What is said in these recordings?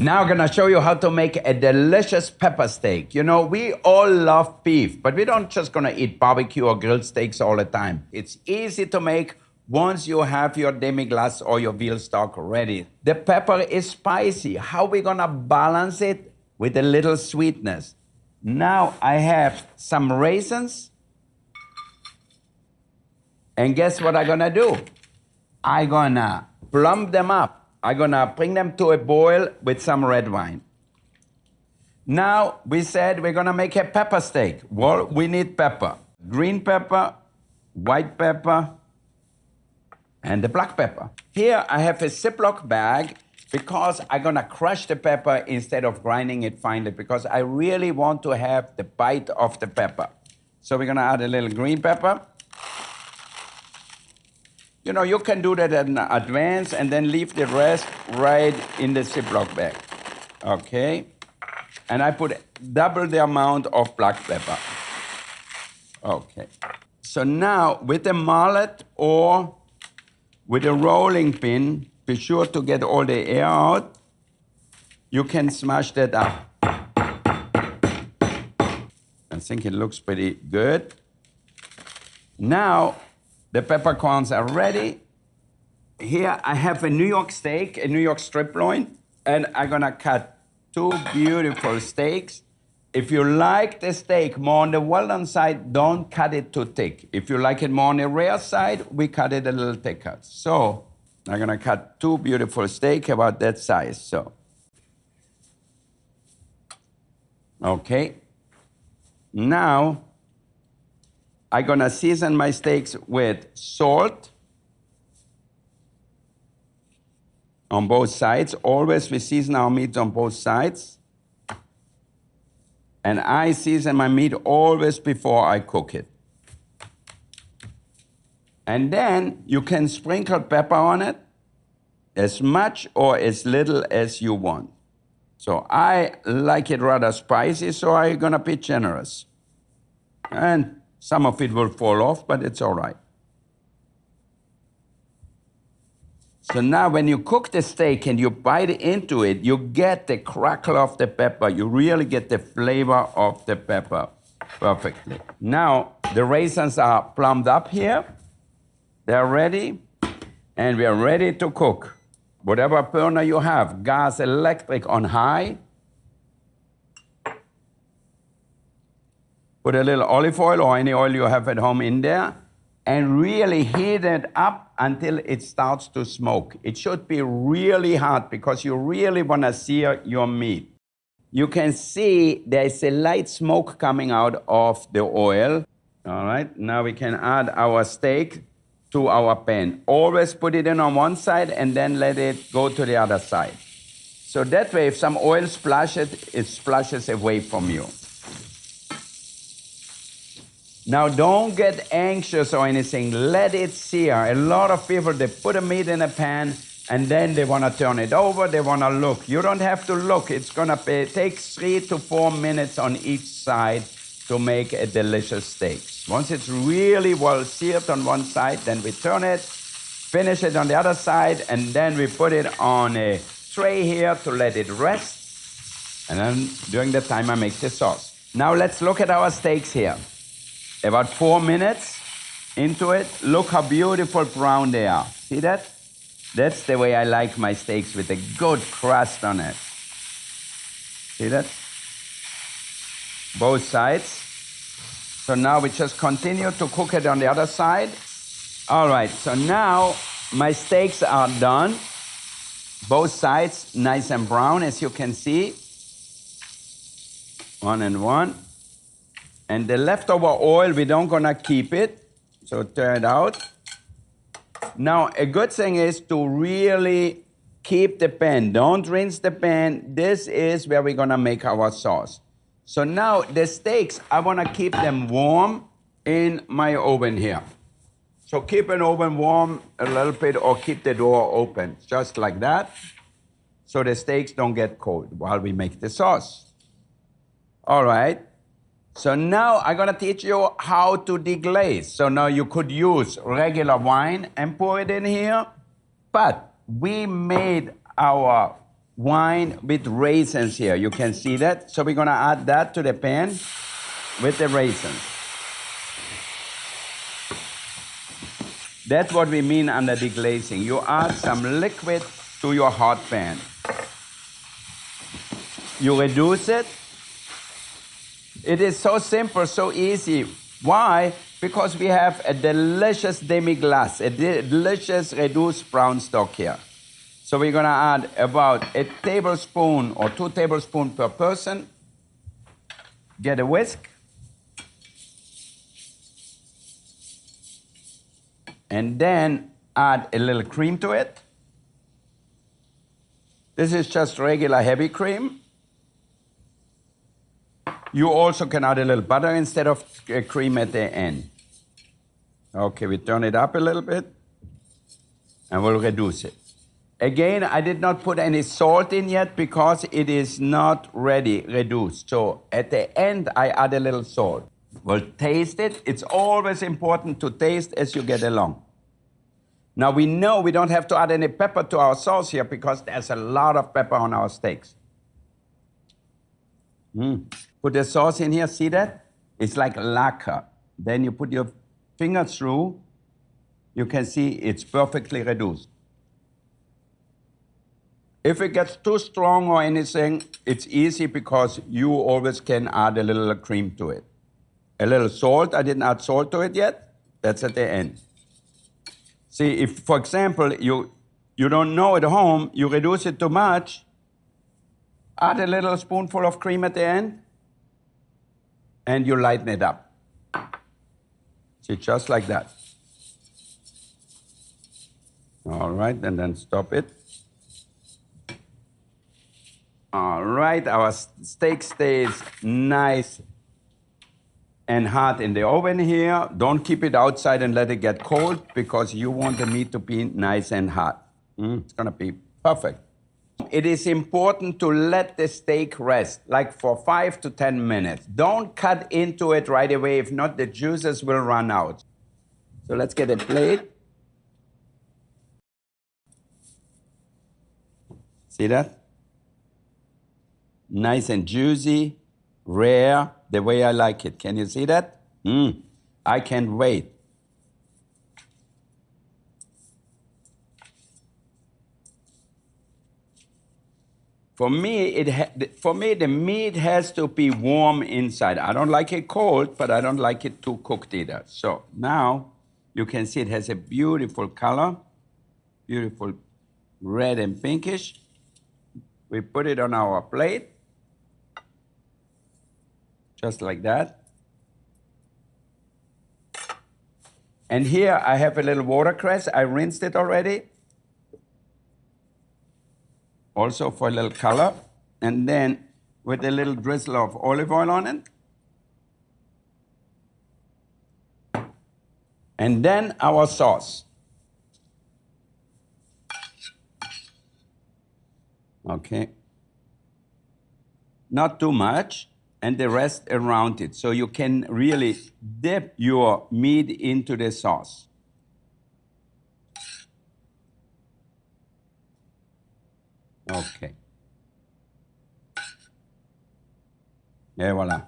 Now I'm gonna show you how to make a delicious pepper steak. You know, we all love beef, but we don't just gonna eat barbecue or grilled steaks all the time. It's easy to make once you have your demi-glace or your veal stock ready. The pepper is spicy. How we gonna balance it with a little sweetness? Now I have some raisins. And guess what I'm gonna do? I'm gonna plump them up. I'm gonna bring them to a boil with some red wine. Now, we said we're gonna make a pepper steak. Well, we need pepper. Green pepper, white pepper, and the black pepper. Here I have a Ziploc bag because I'm gonna crush the pepper instead of grinding it finely because I really want to have the bite of the pepper. So we're gonna add a little green pepper. You know, you can do that in advance and then leave the rest right in the Ziploc bag. Okay? And I put double the amount of black pepper. Okay. So now, with a mallet or with a rolling pin, be sure to get all the air out. You can smash that up. I think it looks pretty good. Now, the peppercorns are ready. Here I have a New York steak, a New York strip loin, and I'm gonna cut two beautiful steaks. If you like the steak more on the well-done side, don't cut it too thick. If you like it more on the rare side, we cut it a little thicker. So I'm gonna cut two beautiful steaks about that size, so. Okay. Now, I'm gonna season my steaks with salt on both sides. Always we season our meat on both sides. And I season my meat always before I cook it. And then you can sprinkle pepper on it, as much or as little as you want. So I like it rather spicy, so I'm gonna be generous. And some of it will fall off, but it's all right. So now when you cook the steak and you bite into it, you get the crackle of the pepper. You really get the flavor of the pepper perfectly. Now, the raisins are plumbed up here. They're ready, and we are ready to cook. Whatever burner you have, gas, electric on high. Put a little olive oil or any oil you have at home in there and really heat it up until it starts to smoke. It should be really hot because you really want to sear your meat. You can see there's a light smoke coming out of the oil. All right, now we can add our steak to our pan. Always put it in on one side and then let it go to the other side. So that way, if some oil splashes, it splashes away from you. Now, don't get anxious or anything. Let it sear. A lot of people, they put the meat in a pan, and then they want to turn it over. They want to look. You don't have to look. It's going to take 3 to 4 minutes on each side to make a delicious steak. Once it's really well seared on one side, then we turn it, finish it on the other side, and then we put it on a tray here to let it rest. And then during the time, I make the sauce. Now, let's look at our steaks here. About 4 minutes into it, look how beautiful brown they are. See that? That's the way I like my steaks, with a good crust on it. See that? Both sides. So now we just continue to cook it on the other side. All right, so now my steaks are done. Both sides nice and brown, as you can see. One and one. And the leftover oil, we don't gonna keep it, so turn it out. Now, a good thing is to really keep the pan. Don't rinse the pan. This is where we're gonna make our sauce. So now the steaks, I wanna keep them warm in my oven here. So keep an oven warm a little bit or keep the door open, just like that, so the steaks don't get cold while we make the sauce. All right. So now I'm gonna teach you how to deglaze. So now you could use regular wine and pour it in here, but we made our wine with raisins here. You can see that. So we're going to add that to the pan with the raisins. That's what we mean under deglazing. You add some liquid to your hot pan. You reduce it. It is so simple, so easy. Why? Because we have a delicious demi-glace, a delicious reduced brown stock here. So we're going to add about a tablespoon or 2 tablespoons per person. Get a whisk. And then add a little cream to it. This is just regular heavy cream. You also can add a little butter instead of cream at the end. Okay, we turn it up a little bit and we'll reduce it. Again, I did not put any salt in yet because it is not ready reduced. So at the end, I add a little salt. We'll taste it. It's always important to taste as you get along. Now we know we don't have to add any pepper to our sauce here because there's a lot of pepper on our steaks. Put the sauce in here, see that? It's like lacquer. Then you put your finger through, you can see it's perfectly reduced. If it gets too strong or anything, it's easy because you always can add a little cream to it. A little salt, I didn't add salt to it yet. That's at the end. See, if, for example, you don't know at home, you reduce it too much, add a little spoonful of cream at the end, and you lighten it up. See, just like that. All right, and then stop it. All right, our steak stays nice and hot in the oven here. Don't keep it outside and let it get cold because you want the meat to be nice and hot. It's gonna be perfect. It is important to let the steak rest, like for 5 to 10 minutes. Don't cut into it right away, if not the juices will run out. So let's get a plate. See that? Nice and juicy, rare, the way I like it. Can you see that? I can't wait. For me, the meat has to be warm inside. I don't like it cold, but I don't like it too cooked either. So now you can see it has a beautiful color, beautiful red and pinkish. We put it on our plate, just like that. And here I have a little watercress. I rinsed it already. Also for a little color. And then with a little drizzle of olive oil on it. And then our sauce. Okay. Not too much. And the rest around it. So you can really dip your meat into the sauce. Okay. Et voila.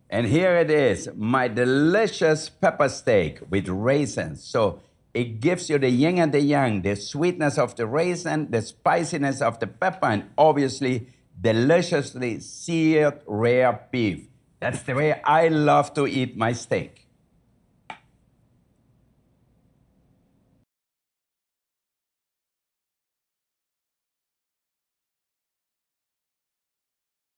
And here it is, my delicious pepper steak with raisins. So it gives you the yin and the yang, the sweetness of the raisin, the spiciness of the pepper, and obviously deliciously seared rare beef. That's the way I love to eat my steak.